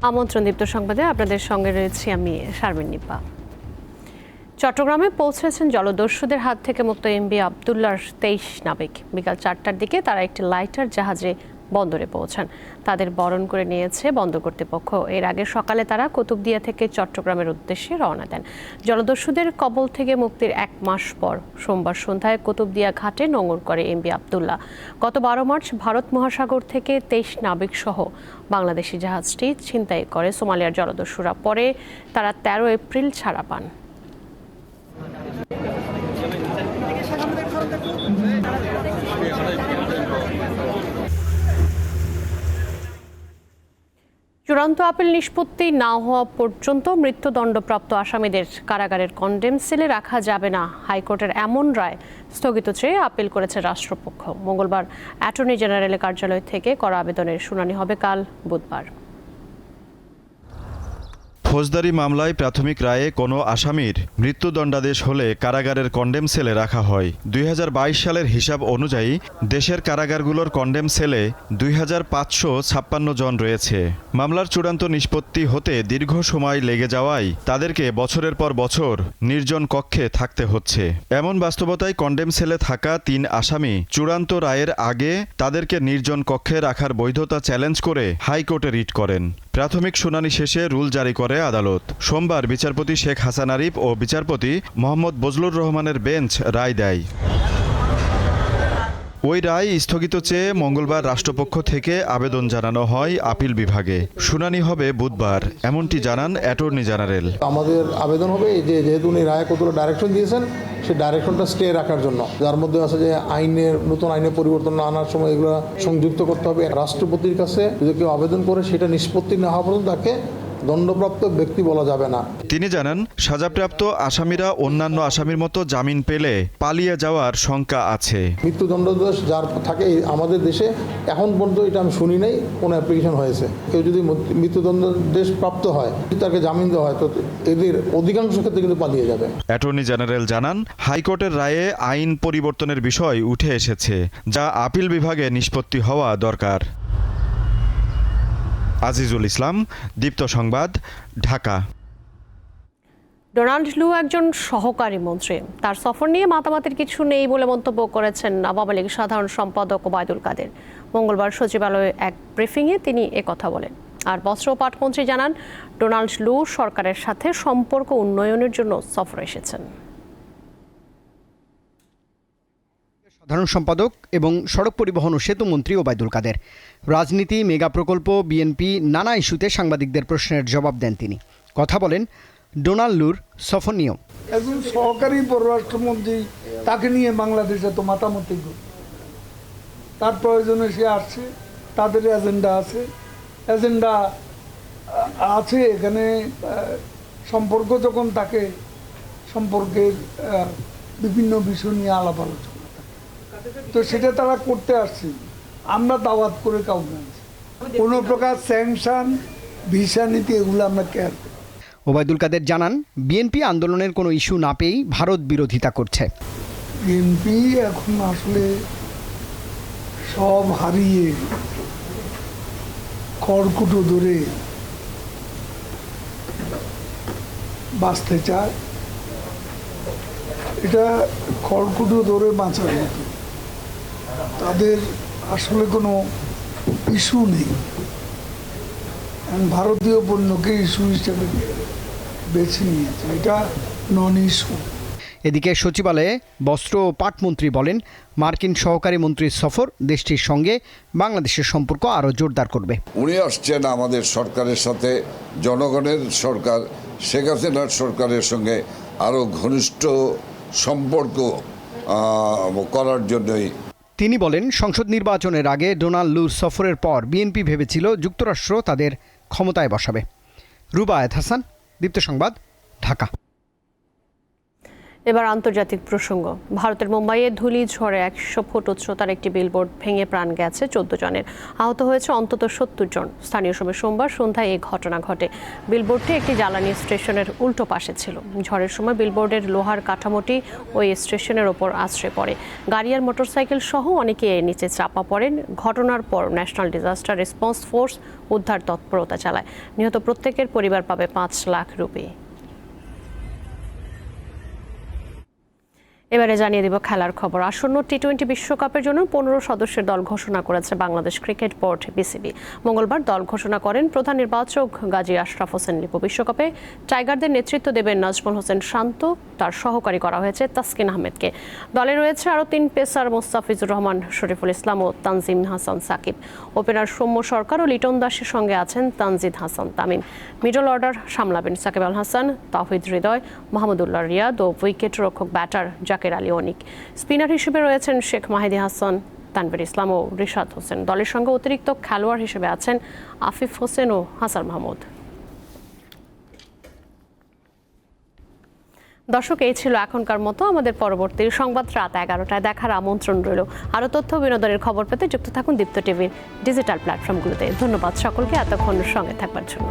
আমন্ত্রণ দীপ্ত সংবাদে আপনাদের সঙ্গে রয়েছি আমি শারমিন নিপা। চট্টগ্রামে পৌঁছেছেন জলদস্যুদের হাত থেকে মুক্ত এমভি আবদুল্লাহর 23 নাবিক। বিকাল 4টার দিকে তারা একটি লাইটার জাহাজে বন্দরে পৌঁছান। তাদের বরণ করে নিয়েছে বন্দর কর্তৃপক্ষ। এর আগে সকালে তারা কুতুবদিয়া থেকে চট্টগ্রামের উদ্দেশ্যে রওনা দেন। জলদস্যুদের কবল থেকে মুক্তির 1 মাস পর সোমবার সন্ধ্যায় কুতুবদিয়া ঘাটে নোঙর করে এমভি আবদুল্লাহ। গত 12 মার্চ ভারত মহাসাগর থেকে 23 নাবিক সহ বাংলাদেশি জাহাজটি ছিনতাই করে সোমালিয়ার জলদস্যুরা। পরে তারা 13 এপ্রিল ছাড়া পান। চূড়ান্ত আপিল নিষ্পত্তি না হওয়া পর্যন্ত মৃত্যুদণ্ডপ্রাপ্ত আসামিদের কারাগারের কন্ডেম সেলে রাখা যাবে না, হাইকোর্টের এমন রায় স্থগিত চেয়ে আপিল করেছে রাষ্ট্রপক্ষ। মঙ্গলবার অ্যাটর্নি জেনারেলের কার্যালয় থেকে করা আবেদনের শুনানি হবে কাল বুধবার। ফৌজদারি মামলায় প্রাথমিক রায়ে কোনো আসামির মৃত্যুদণ্ডাদেশ হলে কারাগারের কন্ডেম সেলে রাখা হয়। 2022 সালের হিসাব অনুযায়ী দেশের কারাগারগুলোর কন্ডেম সেলে 2556 জন রয়েছে। মামলার চূড়ান্ত নিষ্পত্তি হতে দীর্ঘ সময় লেগে যাওয়ায় তাদেরকে বছরের পর বছর নির্জন কক্ষে থাকতে হচ্ছে। এমন বাস্তবতায় কন্ডেম সেলে থাকা 3 আসামি চূড়ান্ত রায়ের আগে তাদেরকে নির্জন কক্ষে রাখার বৈধতা চ্যালেঞ্জ করে হাইকোর্টে রিট করেন। প্রাথমিক শুনানি শেষে রুল জারি করে আদালত। সোমবার বিচারপতি শেখ হাসান আরিফ ও বিচারপতি মোহাম্মদ বজলুর রহমানের বেঞ্চ রায় দেয়। ওই রায় স্থগিত চেয়ে মঙ্গলবার রাষ্ট্রপক্ষ থেকে আবেদন জানানো হয় আপিল বিভাগে। শুনানি হবে বুধবার, এমনটি জানান অ্যাটর্নি জেনারেল। আমাদের আবেদন হবে যে যেহেতু উনি রায়ে কতগুলো ডাইরেকশন দিয়েছেন, সেই ডাইরেকশনটা স্টে রাখার জন্য, যার মধ্যে আছে যে নতুন আইনে পরিবর্তন আনার সময় এগুলো সংযুক্ত করতে হবে। রাষ্ট্রপতির কাছে যদি কেউ আবেদন করে সেটা নিষ্পত্তি না হওয়া পর্যন্ত তাকে দণ্ডপ্রাপ্ত ব্যক্তি বলা যাবে না। তিনি জানান, সাজাপ্রাপ্ত আসামিরা অন্যান্য আসামির মতো জামিন পেলে পালিয়ে যাওয়ার শঙ্কা আছে। মৃত্যুদণ্ডাদেশ যার থাকে আমাদের দেশে এখন পর্যন্ত এটা আমি শুনি নাই কোনো অ্যাপ্লিকেশন হয়েছে। কেউ যদি মৃত্যুদণ্ডাদেশ প্রাপ্ত হয়, তাকে জামিন দেওয়া হয়, তো এদের অধিকাংশ ক্ষেত্রে কিন্তু পালিয়ে যাবে। অ্যাটর্নি জেনারেল জানান, হাইকোর্টের রায়ে আইন পরিবর্তনের বিষয় উঠে এসেছে, যা আপিল বিভাগে নিষ্পত্তি হওয়া দরকার। আজিজুল ইসলাম, দীপ্ত সংবাদ, ঢাকা। ডোনাল্ড লু একজন সহকারী মন্ত্রী। তার সফর নিয়ে মাতামাতির কিছু নেই বলে মন্তব্য করেছেন আওয়ামী লীগ সাধারণ সম্পাদক ওবায়দুল কাদের। মঙ্গলবার সচিবালয়ে এক ব্রিফিংয়ে তিনি একথা বলেন। আর বস্ত্র ও পাটমন্ত্রী জানান, ডোনাল্ড লু সরকারের সাথে সম্পর্ক উন্নয়নের জন্য সফরে এসেছেন। সাধারণ সম্পাদক এবং সড়ক পরিবহন ও সেতু মন্ত্রী ওবায়দুল কাদের। রাজনীতি, মেগা প্রকল্প, বিএনপি নানা ইস্যুতে সাংবাদিকদের প্রশ্নের জবাব দেন তিনি। কথা বলেন ডোনাল্ড লুর সফর নিয়েও। একজন সহকারী পররাষ্ট্রমন্ত্রী, তাকে নিয়ে বাংলাদেশে তো মাতামাতি তার প্রয়োজনে সে আসছে, তাদের এজেন্ডা আছে এখানে। সম্পর্ক যখন তাকে সম্পর্কের বিভিন্ন বিষয় নিয়ে আলাপ আলোচনা, তো সেটা তারা করতে আসছে। আমরা দাওয়াত করে কাউকে আনছি, কোনো প্রকার স্যাংশন, ভিসা নীতি এগুলো আমরা কেয়ার করি। ওবায়দুল কাদের জানান, বিএনপি আন্দোলনের কোনো ইস্যু না পেয়েই ভারত বিরোধিতা করছে। বিএনপি এখন আসলে সব হারিয়ে খড়কুটো ধরে বাঁচতে চায়। এটা খড়কুটো ধরে বাঁচার মতো, তাদের আসলে কোনো ইস্যু নেই। ভারতীয় পণ্যকে ইস্যু হিসেবে বেছে নিয়েছে, এটা নন ইস্যু। এদিকে সচিবালয়ে বস্ত্র ও পাটমন্ত্রী বলেন, মার্কিন সহকারী মন্ত্রীর সফর দেশটির সঙ্গে বাংলাদেশের সম্পর্ক আরও জোরদার করবে। উনি আসছেন আমাদের সরকারের সাথে, জনগণের সরকার শেখ হাসিনার সরকারের সঙ্গে আরও ঘনিষ্ঠ সম্পর্ক করার জন্যই। তিনি বলেন, সংসদ নির্বাচনের আগে ডোনাল্ড লুর সফরের পর বিএনপি ভেবেছিল যুক্তরাষ্ট্র তাদের ক্ষমতায় বসাবে। রুবায়েত হাসান, দীপ্ত সংবাদ, ঢাকা। এবার আন্তর্জাতিক প্রসঙ্গ। ভারতের মুম্বাইয়ে ধূলি ঝড়ে 100 ফুট উচ্চতার একটি বিলবোর্ড ভেঙে প্রাণ গেছে 14 জনের, আহত হয়েছে অন্তত 70 জন। স্থানীয় সময় সোমবার সন্ধ্যায় এই ঘটনা ঘটে। বিলবোর্ডটি একটি জ্বালানি স্টেশনের উল্টো পাশে ছিল। ঝড়ের সময় বিলবোর্ডের লোহার কাঠামোটি ওই স্টেশনের ওপর আছড়ে পড়ে। গাড়ি আর মোটরসাইকেল সহ অনেকে এর নিচে চাপা পড়েন। ঘটনার পর ন্যাশনাল ডিজাস্টার রেসপন্স ফোর্স উদ্ধার তৎপরতা চালায়। নিহত প্রত্যেকের পরিবার পাবে 5 লাখ রুপি। এবারে জানিয়ে দিব খেলার খবর। আসন্ন টি-20 বিশ্বকাপের জন্য 15 সদস্যের দল ঘোষণা করেছে বাংলাদেশ ক্রিকেট বোর্ড বিসিবি। মঙ্গলবার দল ঘোষণা করেন প্রধান নির্বাচক গাজী আশরাফ হোসেন লিপু। বিশ্বকাপে টাইগারদের নেতৃত্ব দেবেন নাজমুল হোসেন শান্ত, তার সহকারী করা হয়েছে তাসকিন আহমেদকে। দলে রয়েছে আরও 3 পেসার মোস্তাফিজুর রহমান, শরীফুল ইসলাম ও তানজিম হাসান সাকিব। ওপেনার সৌম্য সরকার ও লিটন দাসের সঙ্গে আছেন তানজিদ হাসান তামিম। মিডল অর্ডার সামলাবেন সাকিব আল হাসান, তাওহিদ হৃদয়, মাহমুদুল্লাহ রিয়াদ ও উইকেট রক্ষক ব্যাটার জাকের আলী অনিক। স্পিনার হিসেবে রয়েছেন শেখ মাহিদি হাসান, তানভীর ইসলাম ও রিশাদ হোসেন। দলের সঙ্গে অতিরিক্ত খেলোয়াড় হিসেবে আছেন আফিফ হোসেন ও হাসান মাহমুদ। দর্শক, এই ছিল এখনকার মতো। আমাদের পরবর্তী সংবাদ রাত 11টায় দেখার আমন্ত্রণ রইল। আরও তথ্য বিনোদনের খবর পেতে যুক্ত থাকুন দীপ্ত টিভির ডিজিটাল প্ল্যাটফর্মগুলোতে। ধন্যবাদ সকলকে এতক্ষণ সঙ্গে থাকবার জন্য।